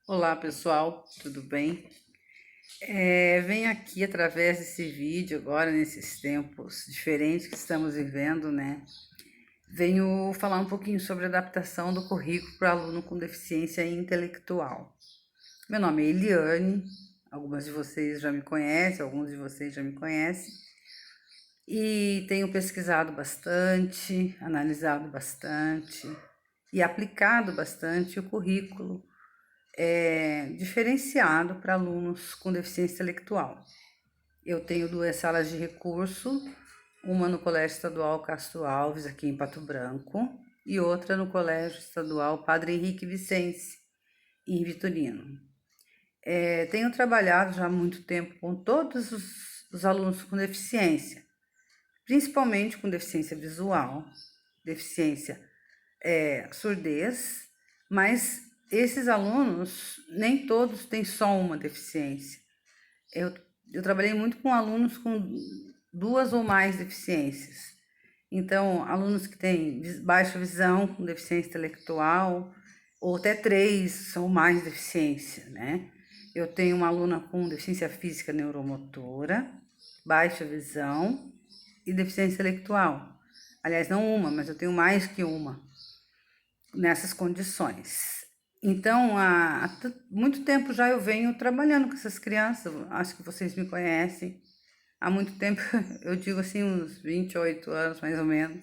Olá pessoal, tudo bem? Venho aqui através desse vídeo agora, nesses tempos diferentes que estamos vivendo, né? Venho falar um pouquinho sobre a adaptação do currículo para aluno com deficiência intelectual. Meu nome é Eliane, algumas de vocês já me conhecem, alguns de vocês já me conhecem, e tenho pesquisado bastante, analisado bastante e aplicado bastante o currículo diferenciado para alunos com deficiência intelectual. Eu tenho duas salas de recurso, uma no Colégio Estadual Castro Alves, aqui em Pato Branco, e outra no Colégio Estadual Padre Henrique Vicente, em Vitorino. Tenho trabalhado já há muito tempo com todos os alunos com deficiência, principalmente com deficiência visual, deficiência surdez, mas esses alunos, nem todos têm só uma deficiência. Eu trabalhei muito com alunos com duas ou mais deficiências. Então, alunos que têm baixa visão, com deficiência intelectual, ou até três ou mais deficiência, né? Eu tenho uma aluna com deficiência física neuromotora, baixa visão e deficiência intelectual. Aliás, não uma, mas eu tenho mais que uma nessas condições. Então, há muito tempo já eu venho trabalhando com essas crianças, acho que vocês me conhecem. Há muito tempo, eu digo assim, uns 28 anos mais ou menos.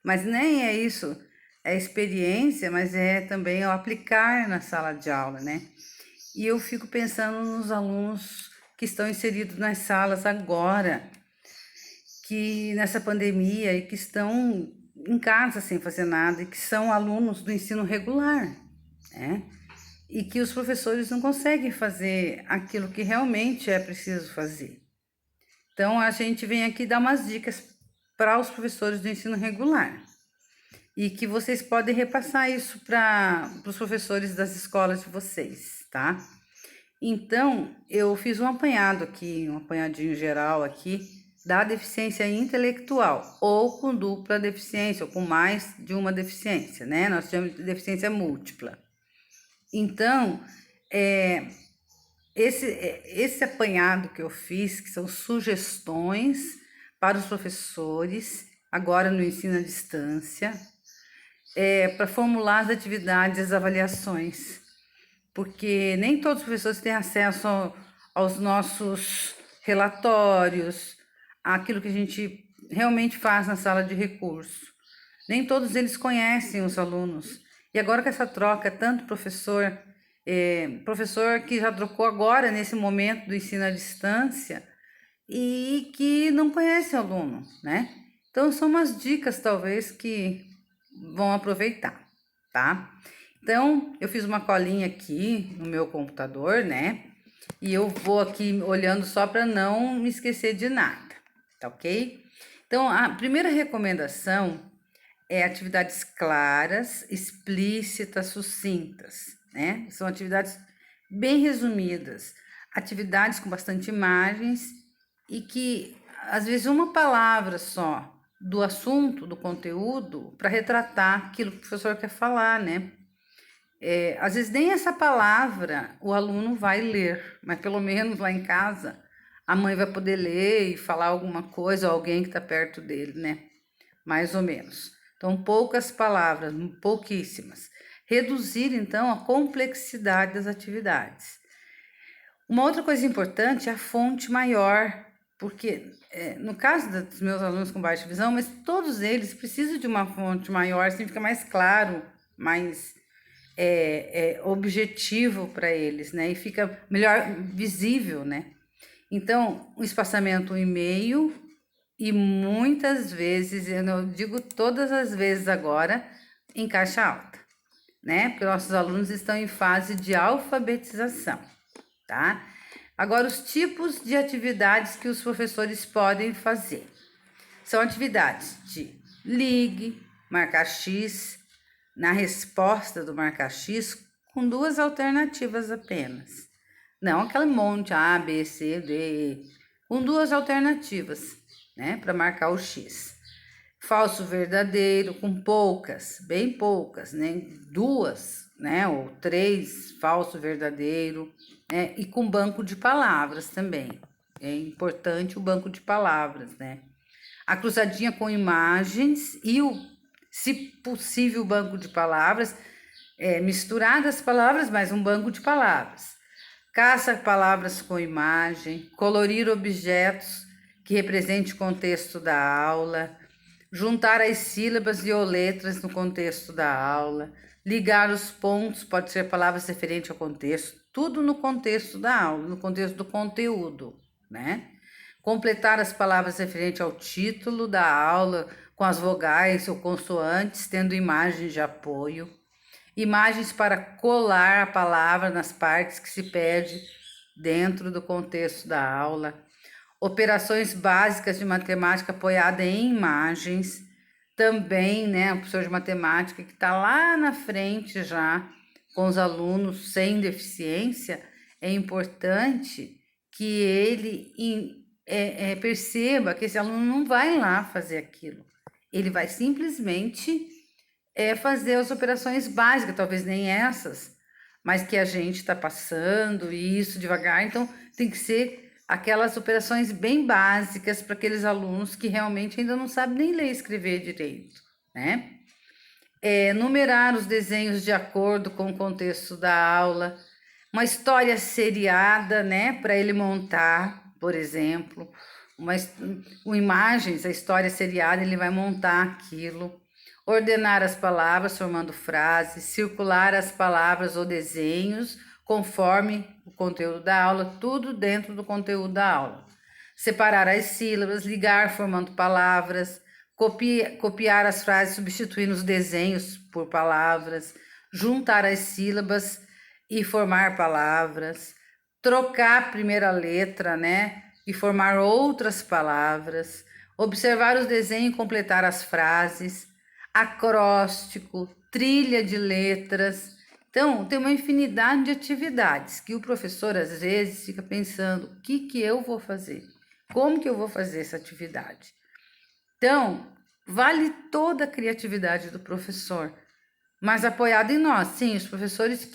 Mas nem é isso, é experiência, mas é também o aplicar na sala de aula, né? E eu fico pensando nos alunos que estão inseridos nas salas agora, que nessa pandemia e que estão em casa sem fazer nada e que são alunos do ensino regular, né? E que os professores não conseguem fazer aquilo que realmente é preciso fazer. Então, a gente vem aqui dar umas dicas para os professores do ensino regular e que vocês podem repassar isso para os professores das escolas de vocês, tá? Então, eu fiz um apanhado aqui, um apanhadinho geral aqui, da deficiência intelectual, ou com dupla deficiência, ou com mais de uma deficiência, né? Nós chamamos de deficiência múltipla. Então, esse apanhado que eu fiz, que são sugestões para os professores, agora no ensino à distância, para formular as atividades e as avaliações, porque nem todos os professores têm acesso aos nossos relatórios, àquilo que a gente realmente faz na sala de recurso. Nem todos eles conhecem os alunos. E agora com essa troca, tanto professor que já trocou agora, nesse momento do ensino à distância, e que não conhece o aluno, né? Então, são umas dicas, talvez, que vão aproveitar, tá? Então, eu fiz uma colinha aqui no meu computador, né? E eu vou aqui olhando só para não me esquecer de nada, tá ok? Então, a primeira recomendação é atividades claras, explícitas, sucintas, né? São atividades bem resumidas, atividades com bastante imagens e que, às vezes, uma palavra só do assunto, do conteúdo, para retratar aquilo que o professor quer falar, né? Às vezes nem essa palavra o aluno vai ler, mas pelo menos lá em casa a mãe vai poder ler e falar alguma coisa, ou alguém que está perto dele, né? Mais ou menos. Então, poucas palavras, pouquíssimas. Reduzir, então, a complexidade das atividades. Uma outra coisa importante é a fonte maior, porque no caso dos meus alunos com baixa visão, mas todos eles precisam de uma fonte maior, assim fica mais claro, mais objetivo para eles, né? E fica melhor visível, né? Então, o espaçamento 1,5 e muitas vezes, eu não digo todas as vezes agora, em caixa alta, né? Porque nossos alunos estão em fase de alfabetização, tá? Agora, os tipos de atividades que os professores podem fazer. São atividades de ligue, marcar X, na resposta do marcar X, com duas alternativas apenas. Não aquele monte A, B, C, D, E, com duas alternativas, né, para marcar o X. Falso verdadeiro, com poucas, bem poucas, né, duas né? Ou 3, falso, verdadeiro, né? E com banco de palavras também. É importante o banco de palavras, né? A cruzadinha com imagens e se possível, o banco de palavras, misturadas palavras, mas um banco de palavras. Caça palavras com imagem, colorir objetos que represente o contexto da aula, juntar as sílabas e ou letras no contexto da aula, ligar os pontos, pode ser palavras referentes ao contexto, tudo no contexto da aula, no contexto do conteúdo, né? Completar as palavras referentes ao título da aula com as vogais ou consoantes, tendo imagens de apoio. Imagens para colar a palavra nas partes que se pede dentro do contexto da aula. Operações básicas de matemática apoiada em imagens. Também, né, o professor de matemática que está lá na frente já com os alunos sem deficiência, é importante que ele perceba que esse aluno não vai lá fazer aquilo. Ele vai simplesmente fazer as operações básicas, talvez nem essas, mas que a gente está passando, e isso devagar, então tem que ser aquelas operações bem básicas para aqueles alunos que realmente ainda não sabem nem ler e escrever direito, né? Numerar os desenhos de acordo com o contexto da aula, uma história seriada, né, para ele montar, por exemplo, com imagens, a história seriada, ele vai montar aquilo. Ordenar as palavras formando frases, circular as palavras ou desenhos conforme o conteúdo da aula, tudo dentro do conteúdo da aula. Separar as sílabas, ligar formando palavras, copiar as frases substituindo os desenhos por palavras, juntar as sílabas e formar palavras, trocar a primeira letra, né, e formar outras palavras, observar os desenhos e completar as frases, acróstico, trilha de letras. Então, tem uma infinidade de atividades que o professor, às vezes, fica pensando, o que eu vou fazer? Como que eu vou fazer essa atividade? Então, vale toda a criatividade do professor, mas apoiado em nós. Sim, os professores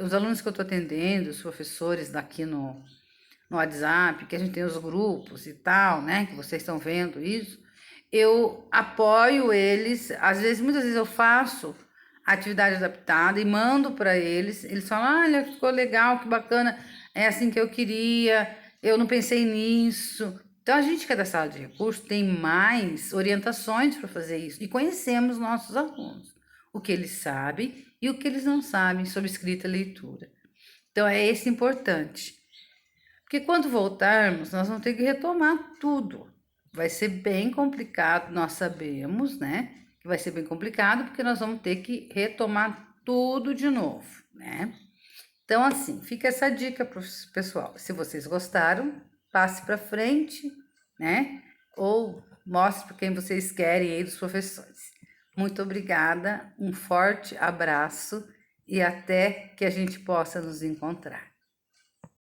os alunos que eu estou atendendo, os professores daqui no WhatsApp, que a gente tem os grupos e tal, né, que vocês estão vendo isso, eu apoio eles, muitas vezes eu faço atividade adaptada e mando para eles, eles falam, olha, ficou legal, que bacana, é assim que eu queria, eu não pensei nisso. Então, a gente que é da sala de recursos tem mais orientações para fazer isso e conhecemos nossos alunos, o que eles sabem e o que eles não sabem sobre escrita e leitura. Então, é esse importante. Porque quando voltarmos, nós vamos ter que retomar tudo. Vai ser bem complicado, nós sabemos, né? Que vai ser bem complicado, porque nós vamos ter que retomar tudo de novo, né? Então, assim, fica essa dica para o pessoal. Se vocês gostaram, passe para frente, né? Ou mostre para quem vocês querem aí dos professores. Muito obrigada, um forte abraço e até que a gente possa nos encontrar.